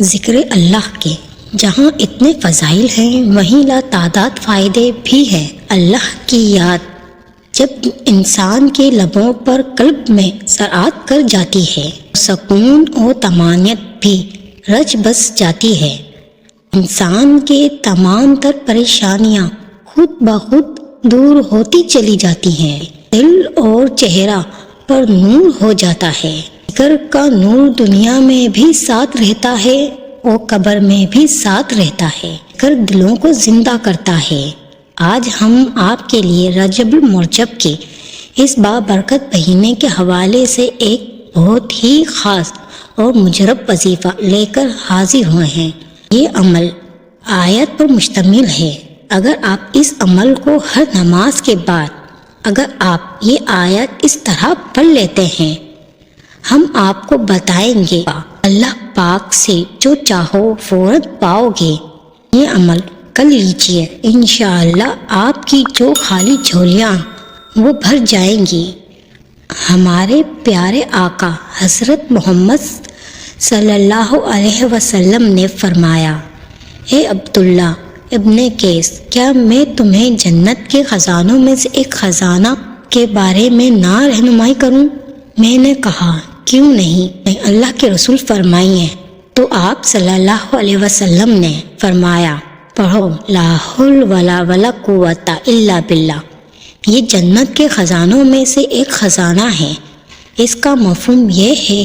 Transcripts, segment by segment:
ذکر اللہ کے جہاں اتنے فضائل ہیں وہیں لا تعداد فائدے بھی ہیں۔ اللہ کی یاد جب انسان کے لبوں پر قلب میں سرعت کر جاتی ہے، سکون و طمانینت بھی رچ بس جاتی ہے۔ انسان کے تمام تر پریشانیاں خود بخود دور ہوتی چلی جاتی ہیں، دل اور چہرہ پر نور ہو جاتا ہے۔ ذکر کا نور دنیا میں بھی ساتھ رہتا ہے اور قبر میں بھی ساتھ رہتا ہے۔ ذکر دلوں کو زندہ کرتا ہے۔ آج ہم آپ کے لیے رجب المرجب کے اس بابرکت مہینے کے حوالے سے ایک بہت ہی خاص اور مجرب وظیفہ لے کر حاضر ہوئے ہیں۔ یہ عمل آیت پر مشتمل ہے۔ اگر آپ اس عمل کو ہر نماز کے بعد اگر آپ یہ آیت اس طرح پڑھ لیتے ہیں، ہم آپ کو بتائیں گے اللہ پاک سے جو چاہو فوراً پاؤ گے۔ یہ عمل کر لیجئے، انشاءاللہ آپ کی جو خالی جھولیاں وہ بھر جائیں گی۔ ہمارے پیارے آقا حضرت محمد صلی اللہ علیہ وسلم نے فرمایا، اے عبداللہ ابن قیس، کیا میں تمہیں جنت کے خزانوں میں سے ایک خزانہ کے بارے میں نہ رہنمائی کروں؟ میں نے کہا کیوں نہیں، اللہ کے رسول فرمائیے۔ تو آپ صلی اللہ علیہ وسلم نے فرمایا، پڑھو لا حول ولا قوت الا باللہ۔ یہ جنت کے خزانوں میں سے ایک خزانہ ہے۔ اس کا مفہوم یہ ہے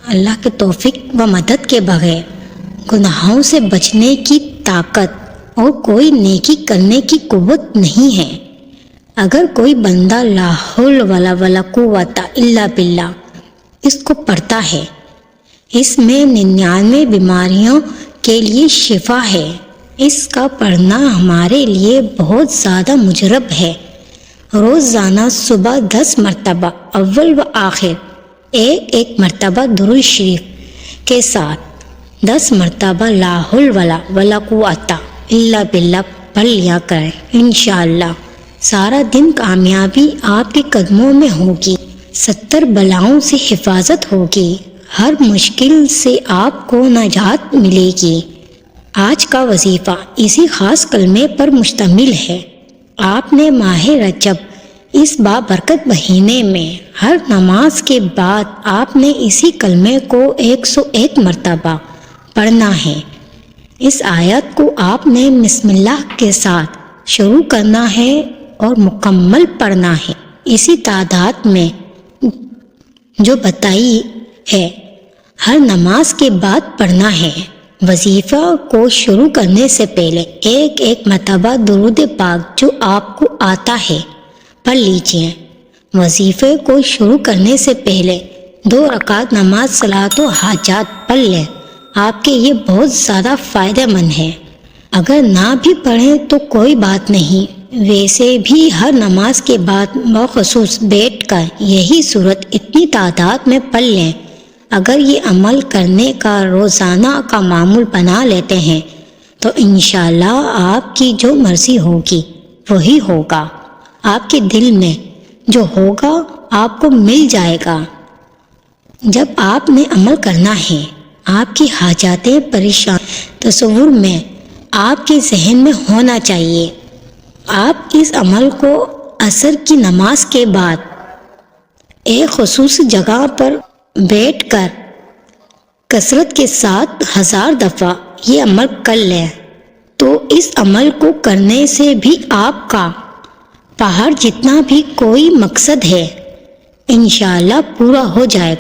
اللہ کے توفیق و مدد کے بغیر گناہوں سے بچنے کی طاقت اور کوئی نیکی کرنے کی قوت نہیں ہے۔ اگر کوئی بندہ لا حول ولا قوت الا باللہ اس کو پڑھتا ہے، اس میں 99 بیماریوں کے لیے شفا ہے۔ اس کا پڑھنا ہمارے لیے بہت زیادہ مجرب ہے۔ روزانہ صبح 10 مرتبہ اول و آخر ایک مرتبہ درود شریف کے ساتھ 10 مرتبہ لا حول ولا قوت الا باللہ پڑھ لیا کریں۔ انشاءاللہ سارا دن کامیابی آپ کے قدموں میں ہوگی، 70 بلاؤں سے حفاظت ہوگی، ہر مشکل سے آپ کو نجات ملے گی۔ آج کا وظیفہ اسی خاص کلمے پر مشتمل ہے۔ آپ نے ماہ رجب اس بابرکت مہینے میں ہر نماز کے بعد آپ نے اسی کلمے کو 101 مرتبہ پڑھنا ہے۔ اس آیت کو آپ نے بسم اللہ کے ساتھ شروع کرنا ہے اور مکمل پڑھنا ہے، اسی تعداد میں جو بتائی ہے، ہر نماز کے بعد پڑھنا ہے۔ وظیفہ کو شروع کرنے سے پہلے ایک مرتبہ درود پاک جو آپ کو آتا ہے پڑھ لیجئے۔ وظیفے کو شروع کرنے سے پہلے 2 رکعت نماز صلاۃ و حاجات پڑھ لیں، آپ کے یہ بہت زیادہ فائدہ مند ہے۔ اگر نہ بھی پڑھیں تو کوئی بات نہیں، ویسے بھی ہر نماز کے بعد بخصوص بیٹھ کر یہی سورت اتنی تعداد میں پڑھ لیں۔ اگر یہ عمل کرنے کا روزانہ کا معمول بنا لیتے ہیں تو انشاءاللہ آپ کی جو مرضی ہوگی وہی ہوگا۔ آپ کے دل میں جو ہوگا آپ کو مل جائے گا۔ جب آپ نے عمل کرنا ہے، آپ کی حاجاتیں پریشان تصور میں آپ کے ذہن میں ہونا چاہیے۔ آپ اس عمل کو عصر کی نماز کے بعد ایک خصوصی جگہ پر بیٹھ کر کثرت کے ساتھ 1000 دفعہ یہ عمل کر لیں تو اس عمل کو کرنے سے بھی آپ کا پہاڑ جتنا بھی کوئی مقصد ہے انشاءاللہ پورا ہو جائے گا۔